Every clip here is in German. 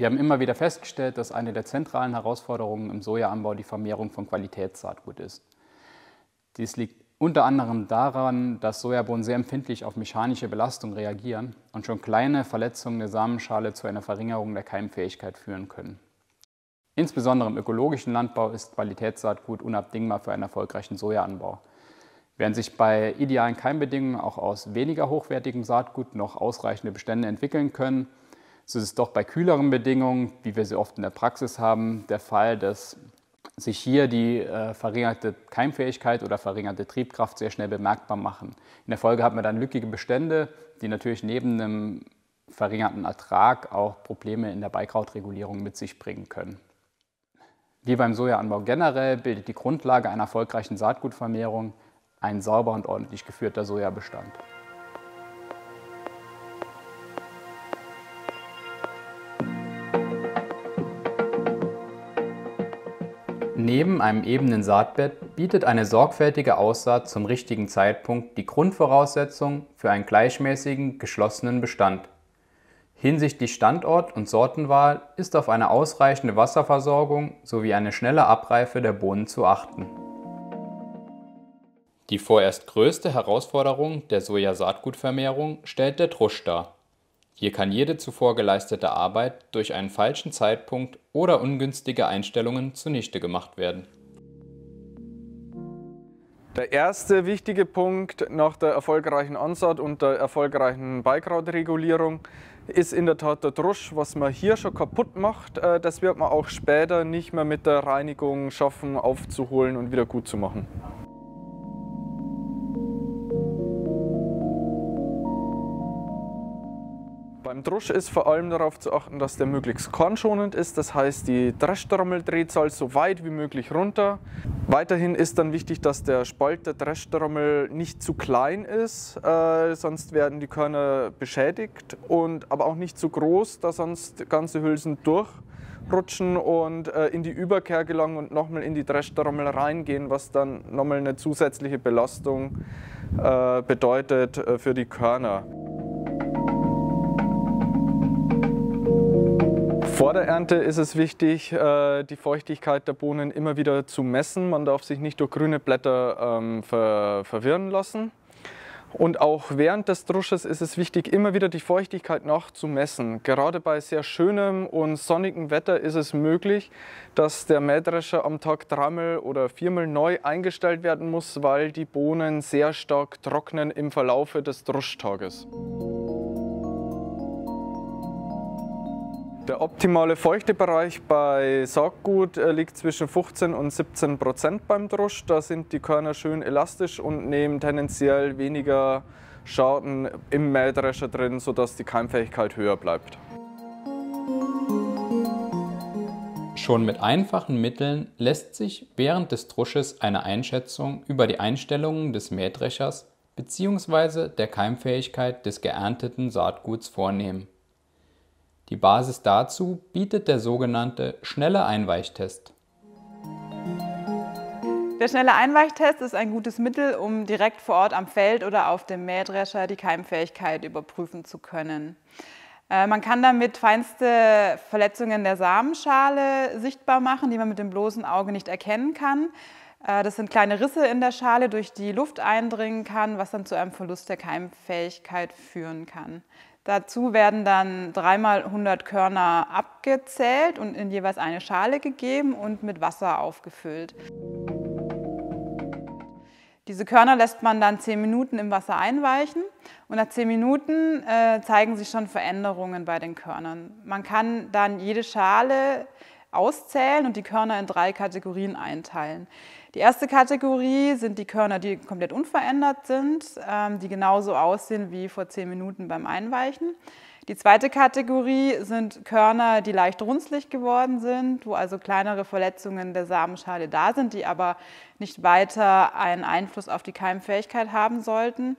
Wir haben immer wieder festgestellt, dass eine der zentralen Herausforderungen im Sojaanbau die Vermehrung von Qualitätssaatgut ist. Dies liegt unter anderem daran, dass Sojabohnen sehr empfindlich auf mechanische Belastung reagieren und schon kleine Verletzungen der Samenschale zu einer Verringerung der Keimfähigkeit führen können. Insbesondere im ökologischen Landbau ist Qualitätssaatgut unabdingbar für einen erfolgreichen Sojaanbau. Während sich bei idealen Keimbedingungen auch aus weniger hochwertigem Saatgut noch ausreichende Bestände entwickeln können, so ist es doch bei kühleren Bedingungen, wie wir sie oft in der Praxis haben, der Fall, dass sich hier die verringerte Keimfähigkeit oder verringerte Triebkraft sehr schnell bemerkbar machen. In der Folge hat man dann lückige Bestände, die natürlich neben einem verringerten Ertrag auch Probleme in der Beikrautregulierung mit sich bringen können. Wie beim Sojaanbau generell bildet die Grundlage einer erfolgreichen Saatgutvermehrung ein sauber und ordentlich geführter Sojabestand. Neben einem ebenen Saatbett bietet eine sorgfältige Aussaat zum richtigen Zeitpunkt die Grundvoraussetzung für einen gleichmäßigen, geschlossenen Bestand. Hinsichtlich Standort und Sortenwahl ist auf eine ausreichende Wasserversorgung sowie eine schnelle Abreife der Bohnen zu achten. Die vorerst größte Herausforderung der Sojasaatgutvermehrung stellt der Drusch dar. Hier kann jede zuvor geleistete Arbeit durch einen falschen Zeitpunkt oder ungünstige Einstellungen zunichte gemacht werden. Der erste wichtige Punkt nach der erfolgreichen Ansaat und der erfolgreichen Beikrautregulierung ist in der Tat der Drusch. Was man hier schon kaputt macht, das wird man auch später nicht mehr mit der Reinigung schaffen, aufzuholen und wieder gut zu machen. Beim Drusch ist vor allem darauf zu achten, dass der möglichst kornschonend ist. Das heißt, die Dreschtrommeldrehzahl so weit wie möglich runter. Weiterhin ist dann wichtig, dass der Spalt der Dreschtrommel nicht zu klein ist, sonst werden die Körner beschädigt. Aber auch nicht zu groß, da sonst ganze Hülsen durchrutschen und in die Überkehr gelangen und nochmal in die Dreschtrommel reingehen, was dann nochmal eine zusätzliche Belastung bedeutet für die Körner. Vor der Ernte ist es wichtig, die Feuchtigkeit der Bohnen immer wieder zu messen. Man darf sich nicht durch grüne Blätter verwirren lassen. Und auch während des Drusches ist es wichtig, immer wieder die Feuchtigkeit nachzumessen. Gerade bei sehr schönem und sonnigem Wetter ist es möglich, dass der Mähdrescher am Tag 3-mal oder 4-mal neu eingestellt werden muss, weil die Bohnen sehr stark trocknen im Verlaufe des Druschtages. Der optimale Feuchtebereich bei Saatgut liegt zwischen 15 und 17% beim Drusch. Da sind die Körner schön elastisch und nehmen tendenziell weniger Schaden im Mähdrescher drin, sodass die Keimfähigkeit höher bleibt. Schon mit einfachen Mitteln lässt sich während des Drusches eine Einschätzung über die Einstellungen des Mähdreschers bzw. der Keimfähigkeit des geernteten Saatguts vornehmen. Die Basis dazu bietet der sogenannte schnelle Einweichtest. Der schnelle Einweichtest ist ein gutes Mittel, um direkt vor Ort am Feld oder auf dem Mähdrescher die Keimfähigkeit überprüfen zu können. Man kann damit feinste Verletzungen der Samenschale sichtbar machen, die man mit dem bloßen Auge nicht erkennen kann. Das sind kleine Risse in der Schale, durch die Luft eindringen kann, was dann zu einem Verlust der Keimfähigkeit führen kann. Dazu werden dann 3-mal 100 Körner abgezählt und in jeweils eine Schale gegeben und mit Wasser aufgefüllt. Diese Körner lässt man dann 10 Minuten im Wasser einweichen und nach 10 Minuten zeigen sich schon Veränderungen bei den Körnern. Man kann dann jede Schale auszählen und die Körner in 3 Kategorien einteilen. Die erste Kategorie sind die Körner, die komplett unverändert sind, die genauso aussehen wie vor 10 Minuten beim Einweichen. Die zweite Kategorie sind Körner, die leicht runzlig geworden sind, wo also kleinere Verletzungen der Samenschale da sind, die aber nicht weiter einen Einfluss auf die Keimfähigkeit haben sollten.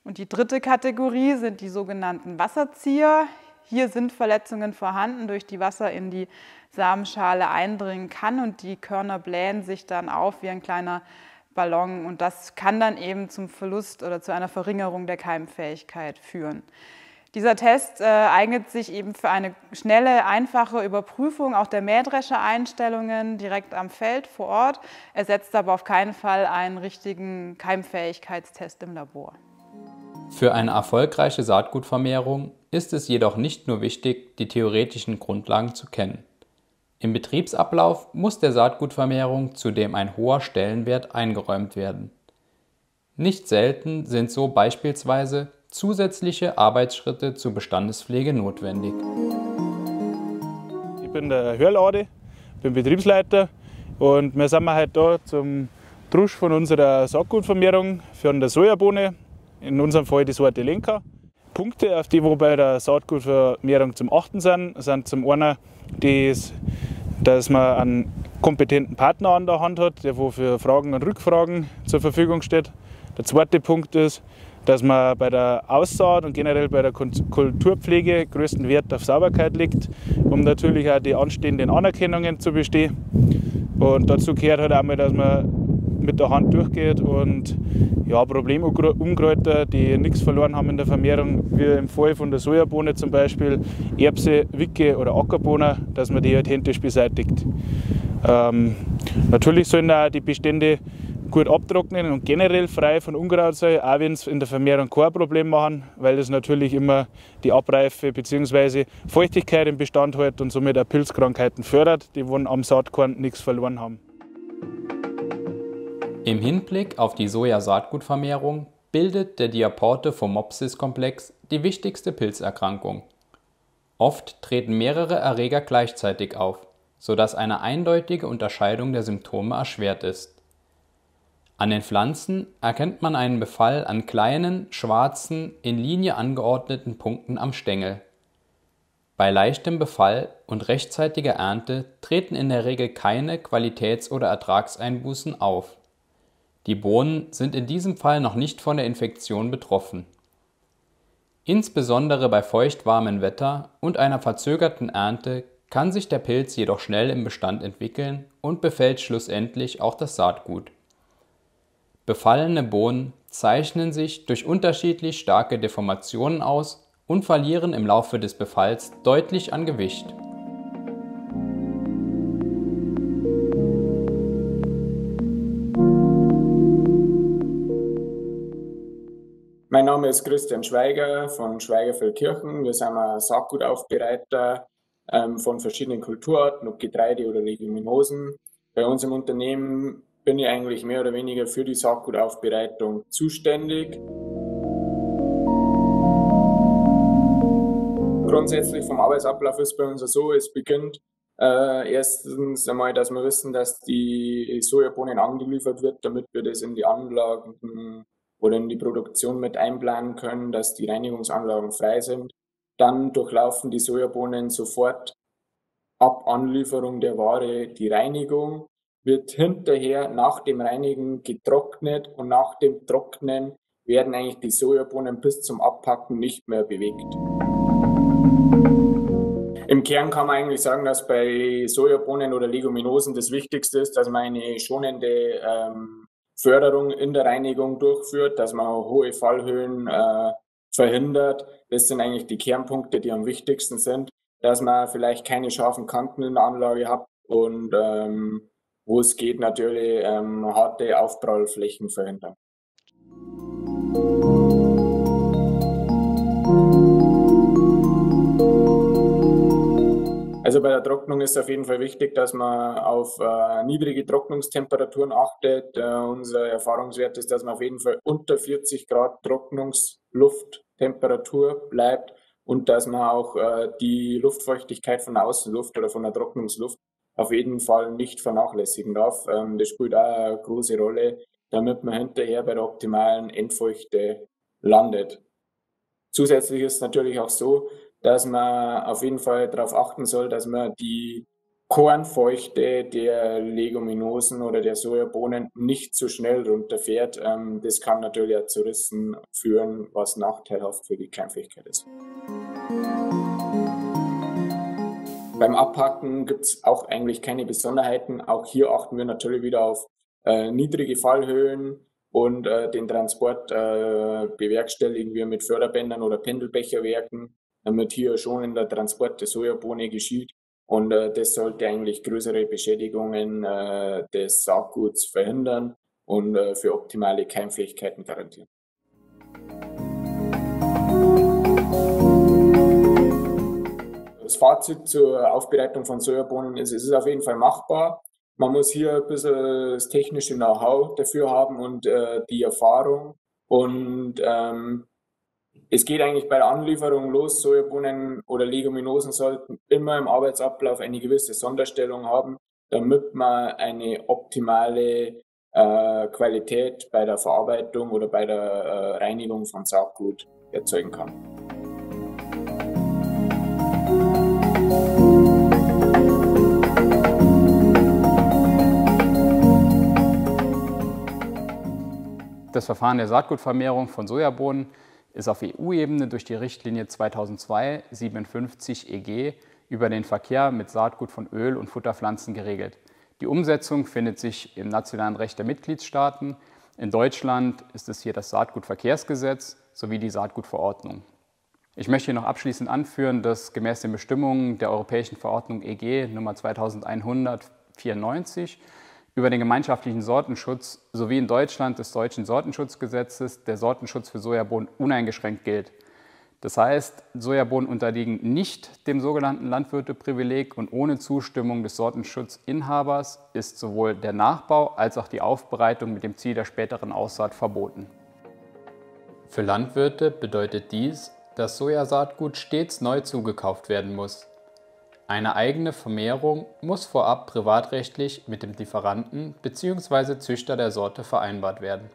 Und die dritte Kategorie sind die sogenannten Wasserzieher. Hier sind Verletzungen vorhanden, durch die Wasser in die Samenschale eindringen kann und die Körner blähen sich dann auf wie ein kleiner Ballon und das kann dann eben zum Verlust oder zu einer Verringerung der Keimfähigkeit führen. Dieser Test eignet sich eben für eine schnelle, einfache Überprüfung auch der Mähdreschereinstellungen direkt am Feld vor Ort, ersetzt aber auf keinen Fall einen richtigen Keimfähigkeitstest im Labor. Für eine erfolgreiche Saatgutvermehrung ist es jedoch nicht nur wichtig, die theoretischen Grundlagen zu kennen. Im Betriebsablauf muss der Saatgutvermehrung zudem ein hoher Stellenwert eingeräumt werden. Nicht selten sind so beispielsweise zusätzliche Arbeitsschritte zur Bestandespflege notwendig. Ich bin der Hörlade, bin Betriebsleiter und wir sind heute da zum Drusch von unserer Saatgutvermehrung für die Sojabohne, in unserem Fall die Sorte Lenka. Punkte, auf die wir bei der Saatgutvermehrung zum Achten sind zum einen, dass man einen kompetenten Partner an der Hand hat, der für Fragen und Rückfragen zur Verfügung steht. Der zweite Punkt ist, dass man bei der Aussaat und generell bei der Kulturpflege größten Wert auf Sauberkeit legt, um natürlich auch die anstehenden Anerkennungen zu bestehen. Und dazu gehört halt auch mal, dass man mit der Hand durchgeht und ja, Problemunkräuter, die nichts verloren haben in der Vermehrung, wie im Fall von der Sojabohne zum Beispiel, Erbse, Wicke oder Ackerbohner, dass man die halt händisch beseitigt. Natürlich sollen auch die Bestände gut abtrocknen und generell frei von Unkraut sein, auch wenn es in der Vermehrung kein Problem machen, weil das natürlich immer die Abreife bzw. Feuchtigkeit im Bestand hält und somit auch Pilzkrankheiten fördert, die am Saatkorn nichts verloren haben. Im Hinblick auf die Sojasaatgutvermehrung bildet der Diaporte-Phomopsis-Komplex die wichtigste Pilzerkrankung. Oft treten mehrere Erreger gleichzeitig auf, sodass eine eindeutige Unterscheidung der Symptome erschwert ist. An den Pflanzen erkennt man einen Befall an kleinen, schwarzen, in Linie angeordneten Punkten am Stängel. Bei leichtem Befall und rechtzeitiger Ernte treten in der Regel keine Qualitäts- oder Ertragseinbußen auf. Die Bohnen sind in diesem Fall noch nicht von der Infektion betroffen. Insbesondere bei feucht-warmem Wetter und einer verzögerten Ernte kann sich der Pilz jedoch schnell im Bestand entwickeln und befällt schlussendlich auch das Saatgut. Befallene Bohnen zeichnen sich durch unterschiedlich starke Deformationen aus und verlieren im Laufe des Befalls deutlich an Gewicht. Mein Name ist Christian Schweiger von Schweiger-Feldkirchen. Wir sind ein Saatgutaufbereiter von verschiedenen Kulturarten, ob Getreide oder Leguminosen. Bei uns im Unternehmen bin ich eigentlich mehr oder weniger für die Saatgutaufbereitung zuständig. Grundsätzlich vom Arbeitsablauf ist bei uns so, es beginnt erstens einmal, dass wir wissen, dass die Sojabohnen angeliefert wird, damit wir das in die Anlagen oder in die Produktion mit einplanen können, dass die Reinigungsanlagen frei sind. Dann durchlaufen die Sojabohnen sofort ab Anlieferung der Ware die Reinigung, wird hinterher nach dem Reinigen getrocknet und nach dem Trocknen werden eigentlich die Sojabohnen bis zum Abpacken nicht mehr bewegt. Im Kern kann man eigentlich sagen, dass bei Sojabohnen oder Leguminosen das Wichtigste ist, dass man eine schonende Förderung in der Reinigung durchführt, dass man hohe Fallhöhen verhindert. Das sind eigentlich die Kernpunkte, die am wichtigsten sind, dass man vielleicht keine scharfen Kanten in der Anlage hat und wo es geht, natürlich harte Aufprallflächen verhindern. Also bei der Trocknung ist auf jeden Fall wichtig, dass man auf niedrige Trocknungstemperaturen achtet. Unser Erfahrungswert ist, dass man auf jeden Fall unter 40 Grad Trocknungslufttemperatur bleibt und dass man auch die Luftfeuchtigkeit von der Außenluft oder von der Trocknungsluft auf jeden Fall nicht vernachlässigen darf. Das spielt auch eine große Rolle, damit man hinterher bei der optimalen Endfeuchte landet. Zusätzlich ist es natürlich auch so, dass man auf jeden Fall darauf achten soll, dass man die Kornfeuchte der Leguminosen oder der Sojabohnen nicht zu schnell runterfährt. Das kann natürlich auch zu Rissen führen, was nachteilhaft für die Keimfähigkeit ist. Beim Abpacken gibt es auch eigentlich keine Besonderheiten. Auch hier achten wir natürlich wieder auf niedrige Fallhöhen und den Transport bewerkstelligen wir mit Förderbändern oder Pendelbecherwerken, damit hier schonender Transport der Sojabohne geschieht. Und das sollte eigentlich größere Beschädigungen des Saatguts verhindern und für optimale Keimfähigkeiten garantieren. Das Fazit zur Aufbereitung von Sojabohnen ist, es ist auf jeden Fall machbar. Man muss hier ein bisschen das technische Know-how dafür haben und die Erfahrung. Und es geht eigentlich bei der Anlieferung los. Sojabohnen oder Leguminosen sollten immer im Arbeitsablauf eine gewisse Sonderstellung haben, damit man eine optimale Qualität bei der Verarbeitung oder bei der Reinigung von Saatgut erzeugen kann. Das Verfahren der Saatgutvermehrung von Sojabohnen ist auf EU-Ebene durch die Richtlinie 2002/57/EG über den Verkehr mit Saatgut von Öl- und Futterpflanzen geregelt. Die Umsetzung findet sich im nationalen Recht der Mitgliedstaaten. In Deutschland ist es hier das Saatgutverkehrsgesetz sowie die Saatgutverordnung. Ich möchte hier noch abschließend anführen, dass gemäß den Bestimmungen der Europäischen Verordnung EG Nr. 2194 über den gemeinschaftlichen Sortenschutz sowie in Deutschland des deutschen Sortenschutzgesetzes der Sortenschutz für Sojabohnen uneingeschränkt gilt. Das heißt, Sojabohnen unterliegen nicht dem sogenannten Landwirteprivileg und ohne Zustimmung des Sortenschutzinhabers ist sowohl der Nachbau als auch die Aufbereitung mit dem Ziel der späteren Aussaat verboten. Für Landwirte bedeutet dies, dass Sojasaatgut stets neu zugekauft werden muss. Eine eigene Vermehrung muss vorab privatrechtlich mit dem Lieferanten bzw. Züchter der Sorte vereinbart werden.